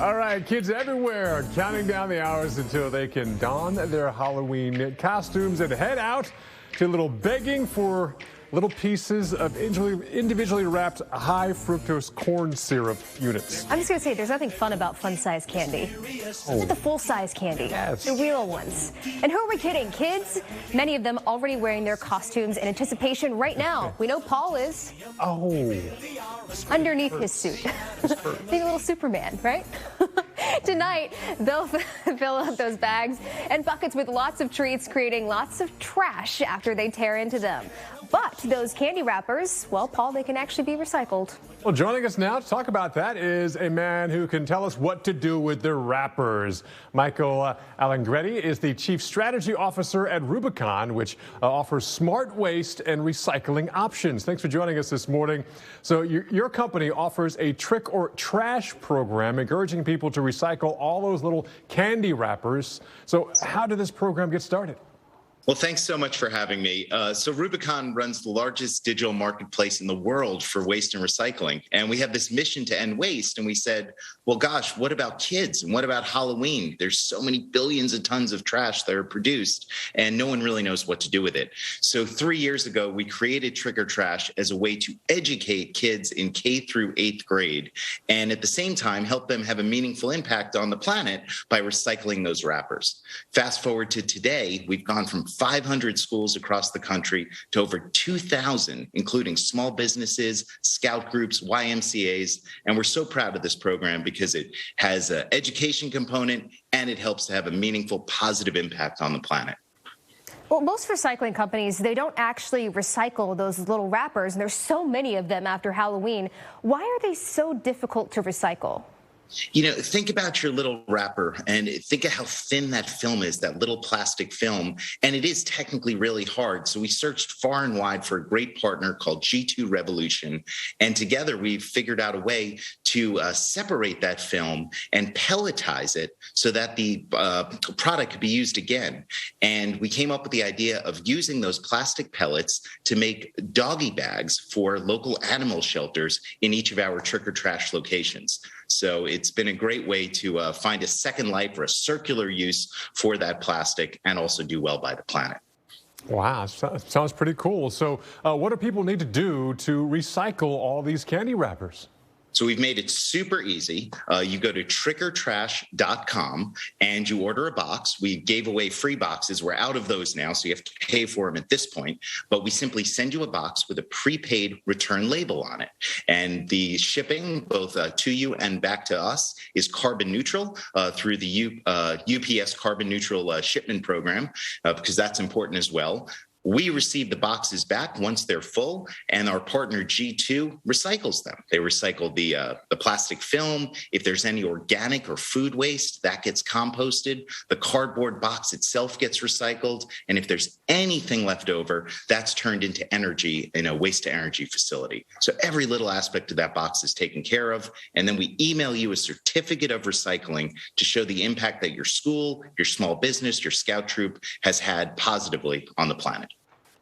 All right, kids everywhere counting down the hours until they can don their Halloween costumes and head out to a little begging for little pieces of individually wrapped high fructose corn syrup units. I'm just going to say, there's nothing fun about fun-size candy. Look at the full-size candy, yes. The real ones. And who are we kidding? Kids, many of them already wearing their costumes in anticipation right now. We know Paul is. Oh. Underneath his suit. Being a little Superman, right? Tonight, they'll fill up those bags and buckets with lots of treats, creating lots of trash after they tear into them. But those candy wrappers, well, Paul, they can actually be recycled. Well, joining us now to talk about that is a man who can tell us what to do with their wrappers. Michael Allegretti is the Chief Strategy Officer at Rubicon, which offers smart waste and recycling options. Thanks for joining us this morning. So your company offers a trick or trash program, encouraging people to recycle all those little candy wrappers. So how did this program get started? Well, thanks so much for having me. So Rubicon runs the largest digital marketplace in the world for waste and recycling. And we have this mission to end waste. And we said, well, gosh, what about kids? And what about Halloween? There's so many billions of tons of trash that are produced, and no one really knows what to do with it. So 3 years ago, we created Trick or Trash as a way to educate kids in K through 8th grade, and at the same time, help them have a meaningful impact on the planet by recycling those wrappers. Fast forward to today, we've gone from 500 schools across the country to over 2,000, including small businesses, scout groups, YMCAs. And we're so proud of this program because it has an education component and it helps to have a meaningful, positive impact on the planet. Well, most recycling companies, they don't actually recycle those little wrappers, and there's so many of them after Halloween. Why are they so difficult to recycle? You know, think about your little wrapper and think of how thin that film is, that little plastic film. And it is technically really hard. So we searched far and wide for a great partner called G2 Revolution. And together we figured out a way to separate that film and pelletize it so that the product could be used again. And we came up with the idea of using those plastic pellets to make doggy bags for local animal shelters in each of our Trick or Trash locations. So it's been a great way to find a second life or a circular use for that plastic and also do well by the planet. Wow, sounds pretty cool. So what do people need to do to recycle all these candy wrappers? So we've made it super easy. You go to trickortrash.com and you order a box. We gave away free boxes. We're out of those now, so you have to pay for them at this point. But we simply send you a box with a prepaid return label on it. And the shipping, both to you and back to us, is carbon neutral through the UPS carbon neutral shipment program, because that's important as well. We receive the boxes back once they're full, and our partner G2 recycles them. They recycle the plastic film. If there's any organic or food waste, that gets composted. The cardboard box itself gets recycled. And if there's anything left over, that's turned into energy in a waste-to-energy facility. So every little aspect of that box is taken care of. And then we email you a certificate of recycling to show the impact that your school, your small business, your scout troop has had positively on the planet.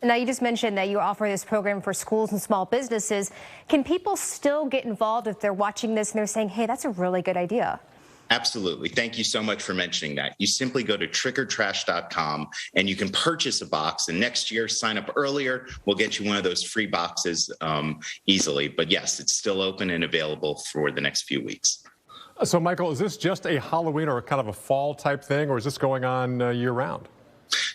Now, you just mentioned that you offer this program for schools and small businesses. Can people still get involved if they're watching this and they're saying, hey, that's a really good idea? Absolutely. Thank you so much for mentioning that. You simply go to trickortrash.com and you can purchase a box. And next year, sign up earlier. We'll get you one of those free boxes easily. But yes, it's still open and available for the next few weeks. So, Michael, is this just a Halloween or kind of a fall type thing, or is this going on year round?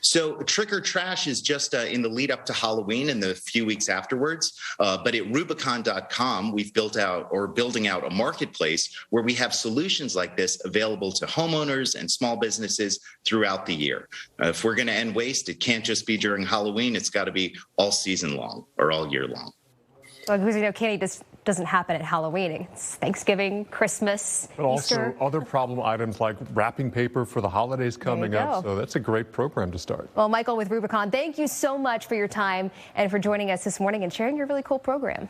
So Trick or Trash is just in the lead up to Halloween and the few weeks afterwards. But at Rubicon.com, we've building out a marketplace where we have solutions like this available to homeowners and small businesses throughout the year. If we're going to end waste, it can't just be during Halloween. It's got to be all season long or all year long. Well, because, you know, candy just doesn't happen at Halloween. It's Thanksgiving, Christmas, but Easter. Also other problem items like wrapping paper for the holidays coming up. So that's a great program to start. Well, Michael with Rubicon, thank you so much for your time and for joining us this morning and sharing your really cool program.